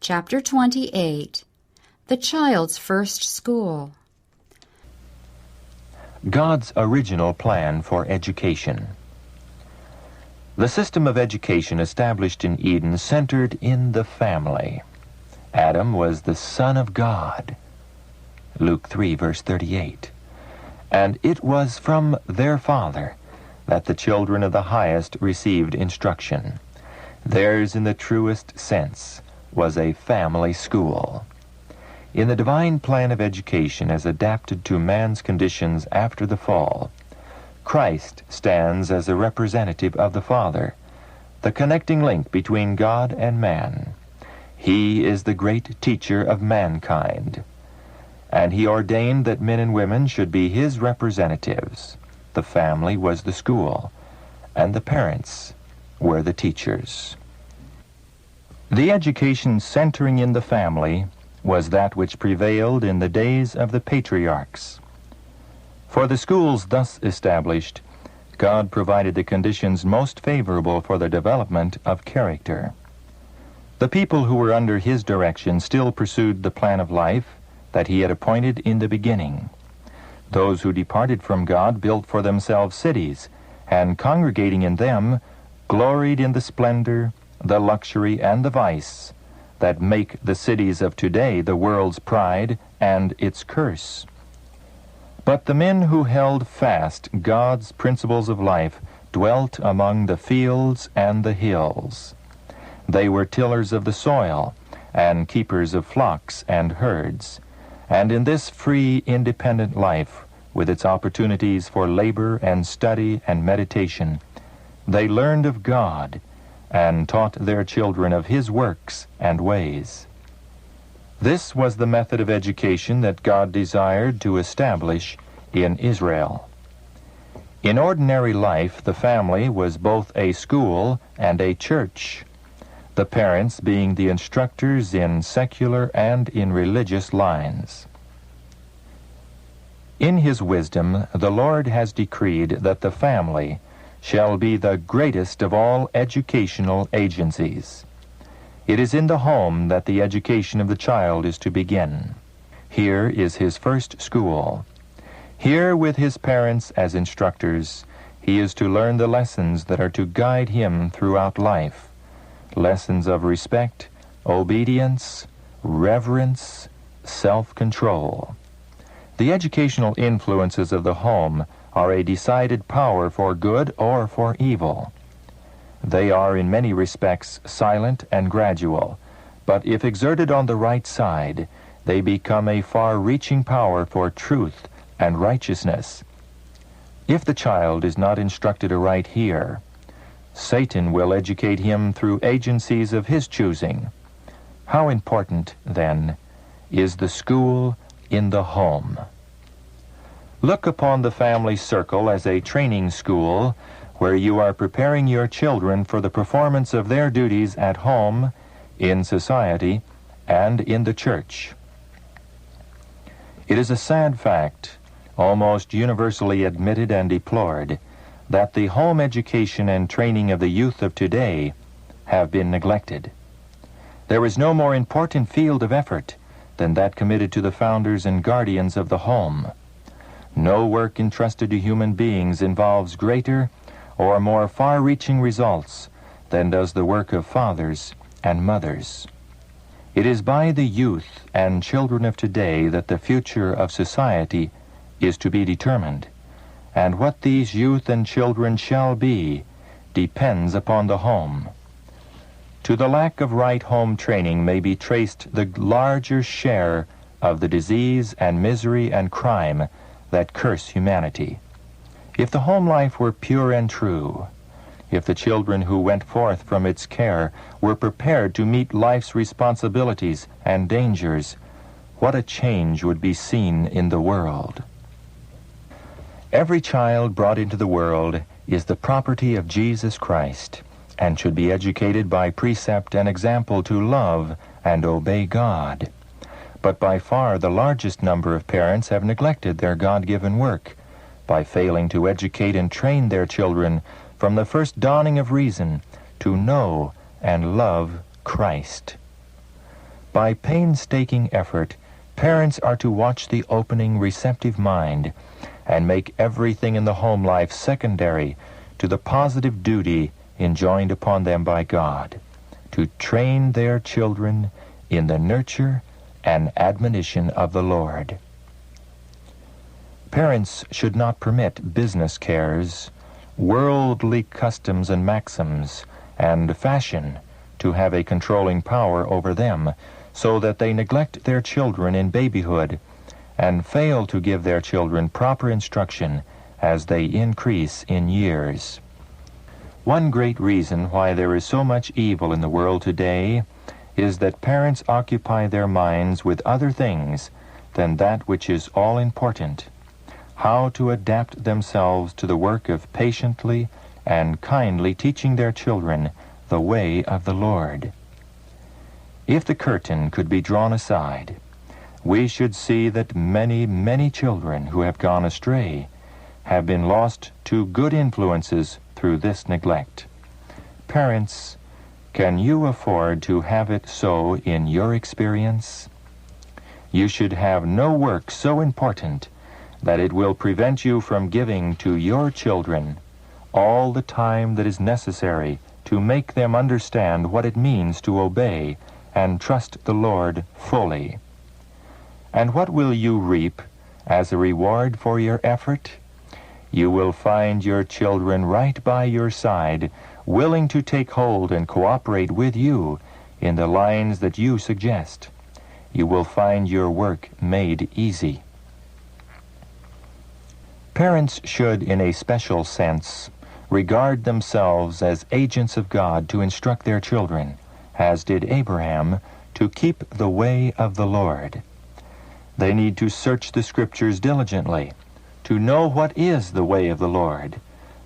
Chapter 28. The Child's First School. God's original plan for education. The system of education established in Eden centered in the family. Adam was the Son of God. Luke 3, verse 38. And it was from their Father that the children of the highest received instruction. Theirs, in the truest sense, was a family school. In the divine plan of education as adapted to man's conditions after the fall, Christ stands as a representative of the Father, the connecting link between God and man. He is the great teacher of mankind, and he ordained that men and women should be his representatives. The family was the school, and the parents were the teachers. The education centering in the family was that which prevailed in the days of the patriarchs. For the schools thus established, God provided the conditions most favorable for the development of character. The people who were under his direction still pursued the plan of life that he had appointed in the beginning. Those who departed from God built for themselves cities, and congregating in them, gloried in the splendor, the luxury, and the vice that make the cities of today the world's pride and its curse. But the men who held fast God's principles of life dwelt among the fields and the hills. They were tillers of the soil and keepers of flocks and herds, and in this free, independent life, with its opportunities for labor and study and meditation, they learned of God and taught their children of his works and ways. This was the method of education that God desired to establish in Israel. In ordinary life, the family was both a school and a church, the parents being the instructors in secular and in religious lines. In his wisdom, the Lord has decreed that the family shall be the greatest of all educational agencies. It is in the home that the education of the child is to begin. Here is his first school. Here, with his parents as instructors, he is to learn the lessons that are to guide him throughout life. Lessons of respect, obedience, reverence, self-control. The educational influences of the home are a decided power for good or for evil. They are in many respects silent and gradual, but if exerted on the right side, they become a far-reaching power for truth and righteousness. If the child is not instructed aright here, Satan will educate him through agencies of his choosing. How important, then, is the school in the home? Look upon the family circle as a training school where you are preparing your children for the performance of their duties at home, in society, and in the church. It is a sad fact, almost universally admitted and deplored, that the home education and training of the youth of today have been neglected. There is no more important field of effort than that committed to the founders and guardians of the home. No work entrusted to human beings involves greater or more far-reaching results than does the work of fathers and mothers. It is by the youth and children of today that the future of society is to be determined, and what these youth and children shall be depends upon the home. To the lack of right home training may be traced the larger share of the disease and misery and crime that curse humanity. If the home life were pure and true, if the children who went forth from its care were prepared to meet life's responsibilities and dangers, what a change would be seen in the world. Every child brought into the world is the property of Jesus Christ, and should be educated by precept and example to love and obey God. But by far the largest number of parents have neglected their God-given work by failing to educate and train their children from the first dawning of reason, to know and love Christ. By painstaking effort, parents are to watch the opening, receptive mind and make everything in the home life secondary to the positive duty enjoined upon them by God, to train their children in the nurture and admonition of the Lord. Parents should not permit business cares, worldly customs and maxims, and fashion to have a controlling power over them, so that they neglect their children in babyhood and fail to give their children proper instruction as they increase in years. One great reason why there is so much evil in the world today is that parents occupy their minds with other things than that which is all important: how to adapt themselves to the work of patiently and kindly teaching their children the way of the Lord. If the curtain could be drawn aside, we should see that many, many children who have gone astray have been lost to good influences through this neglect. Parents, can you afford to have it so in your experience? You should have no work so important that it will prevent you from giving to your children all the time that is necessary to make them understand what it means to obey and trust the Lord fully. And what will you reap as a reward for your effort? You will find your children right by your side, willing to take hold and cooperate with you in the lines that you suggest. You will find your work made easy. Parents should, in a special sense, regard themselves as agents of God to instruct their children, as did Abraham, to keep the way of the Lord. They need to search the Scriptures diligently, to know what is the way of the Lord,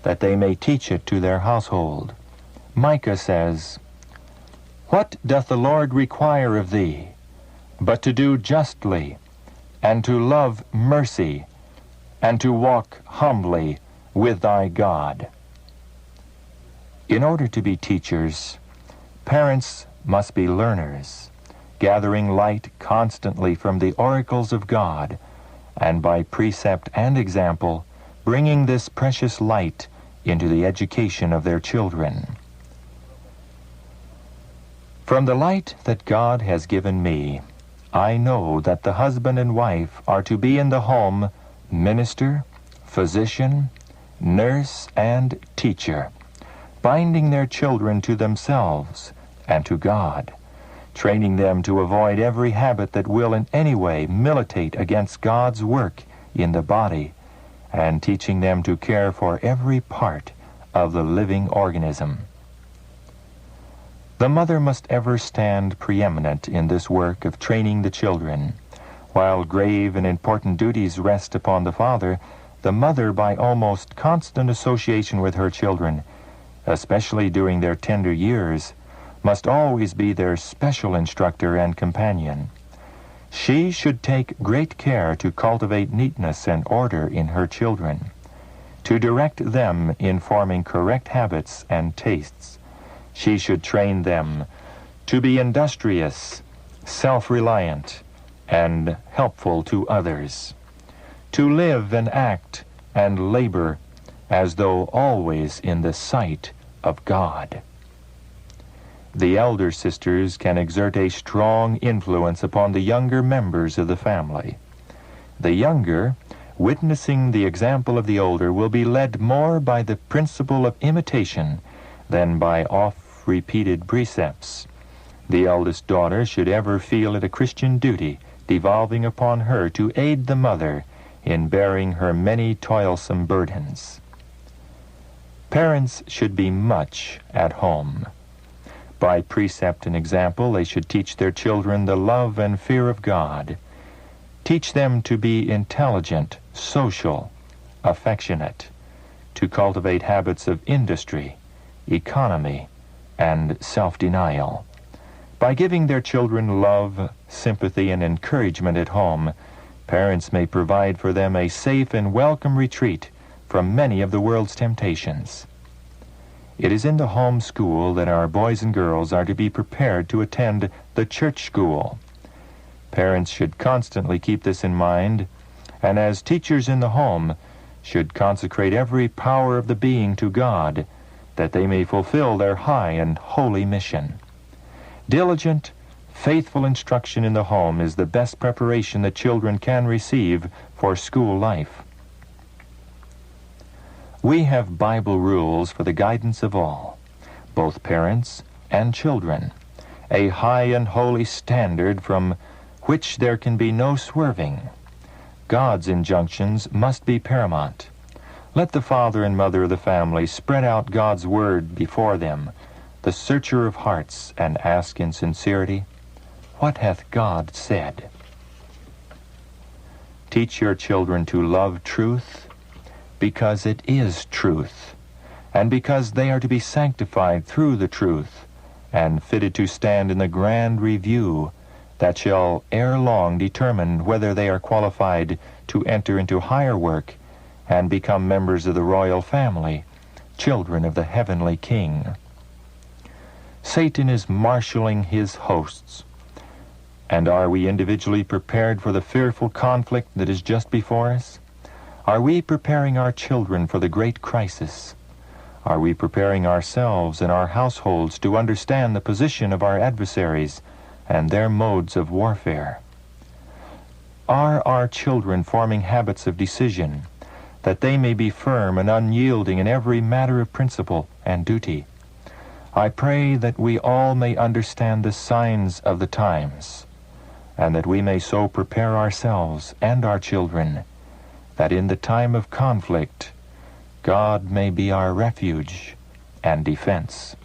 that they may teach it to their household. Micah says, "What doth the Lord require of thee, but to do justly, and to love mercy, and to walk humbly with thy God?" In order to be teachers, parents must be learners, gathering light constantly from the oracles of God, and by precept and example, bringing this precious light into the education of their children. From the light that God has given me, I know that the husband and wife are to be in the home minister, physician, nurse, and teacher, binding their children to themselves and to God, training them to avoid every habit that will in any way militate against God's work in the body, and teaching them to care for every part of the living organism. The mother must ever stand preeminent in this work of training the children. While grave and important duties rest upon the father, the mother, by almost constant association with her children, especially during their tender years, must always be their special instructor and companion. She should take great care to cultivate neatness and order in her children, to direct them in forming correct habits and tastes. She should train them to be industrious, self-reliant, and helpful to others, to live and act and labor as though always in the sight of God. The elder sisters can exert a strong influence upon the younger members of the family. The younger, witnessing the example of the older, will be led more by the principle of imitation than by oft-repeated precepts. The eldest daughter should ever feel it a Christian duty devolving upon her to aid the mother in bearing her many toilsome burdens. Parents should be much at home. By precept and example, they should teach their children the love and fear of God. Teach them to be intelligent, social, affectionate, to cultivate habits of industry, economy, and self-denial. By giving their children love, sympathy, and encouragement at home, parents may provide for them a safe and welcome retreat from many of the world's temptations. It is in the home school that our boys and girls are to be prepared to attend the church school. Parents should constantly keep this in mind, and as teachers in the home, should consecrate every power of the being to God, that they may fulfill their high and holy mission. Diligent, faithful instruction in the home is the best preparation that children can receive for school life. We have Bible rules for the guidance of all, both parents and children, a high and holy standard from which there can be no swerving. God's injunctions must be paramount. Let the father and mother of the family spread out God's word before them, the searcher of hearts, and ask in sincerity, "What hath God said?" Teach your children to love truth, because it is truth, and because they are to be sanctified through the truth, and fitted to stand in the grand review that shall ere long determine whether they are qualified to enter into higher work and become members of the royal family, children of the heavenly King. Satan is marshaling his hosts. And are we individually prepared for the fearful conflict that is just before us? Are we preparing our children for the great crisis? Are we preparing ourselves and our households to understand the position of our adversaries and their modes of warfare? Are our children forming habits of decision, that they may be firm and unyielding in every matter of principle and duty? I pray that we all may understand the signs of the times, and that we may so prepare ourselves and our children, that in the time of conflict, God may be our refuge and defense.